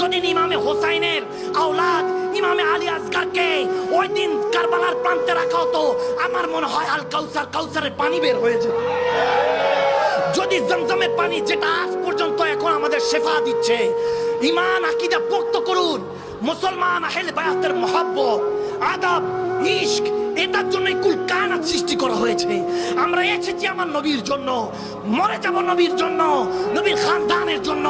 যদি ইমামে হোসাইনের আওলাদ ইমামে আলী আসগরকে ওই দিন কারবালার প্রান্তে রাখা হতো, আমার মনে হয় আল কাউসারের পানি বের হয়ে যেত। যদি জমজমের পানি, যেটা আজ পর্যন্ত এখন আমাদের শেফা দিচ্ছে, ঈমান আকীদা পোক্ত করুন। মুসলমান আহলে বায়াতের মহব্বত, আদব, ইশক, এটার জন্যই কুল কায়নাত সৃষ্টি করা হয়েছে। আমরা এসেছি আমার নবীর জন্য, মরে যাব নবীর জন্য, নবীর খানদানের জন্য।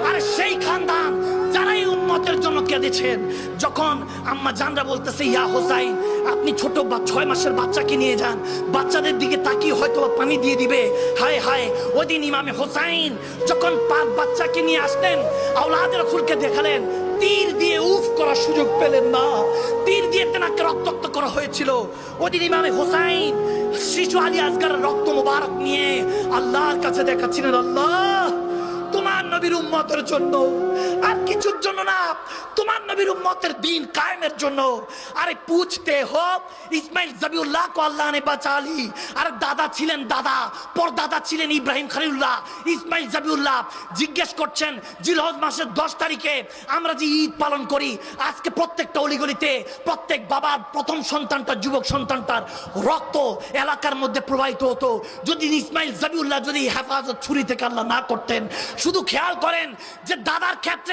আর সেই খানদান যারা এই উম্মতের জন্য কেঁদেছেন, যখন আম্মা জানরা বলতেছে ইয়া হোসাইন, আপনি ছোট 6 মাসের বাচ্চাকে নিয়ে যান, বাচ্চাদের দিকে তাকিয়ে হয়তো পানি দিয়ে দিবে। হায় হায়, ওই দিন ইমামে হোসাইন যখন 5 বাচ্চাকে নিয়ে আসলেন, আওলাদের রাসূলকে দেখালেন, তীর দিয়ে উফ করার সুযোগ পেলেন না, তীর দিয়ে তেনাকে রক্তাক্ত করা হয়েছিল। ওদিন ইমামে হোসাইন শিশু আলী আসগরের রক্ত মোবারক নিয়ে আল্লাহর কাছে দেখাচ্ছিলেন, আল্লাহ তোমার নবীর উম্মতের জন্য, আর কিছুর জন্য না, তোমার নবীর উম্মতের দ্বীন কায়েমের জন্য। আরে পুছতে हो ইসমাইল জবিউল্লাহ को আল্লাহ ने बचा ली। আর দাদা ছিলেন, দাদা পরদাদা ছিলেন ইব্রাহিম খলিলুল্লাহ, ইসমাইল জবিউল্লাহ। জিজ্ঞেস করছেন জিলহজ মাসের 10 তারিখে আমরা যে ঈদ পালন করি, আজকে প্রত্যেকটা অলিগলিতে প্রত্যেক বাবার প্রথম সন্তানটা, যুবক সন্তানটার রক্ত এলাকার মধ্যে প্রবাহিত হতো। যদি ইসমাইল জবিউল্লাহ যদি হেফাজত ছুরি থেকে আল্লাহ না করতেন। শুধু খেয়াল করেন যে দাদার ক্ষেত্রে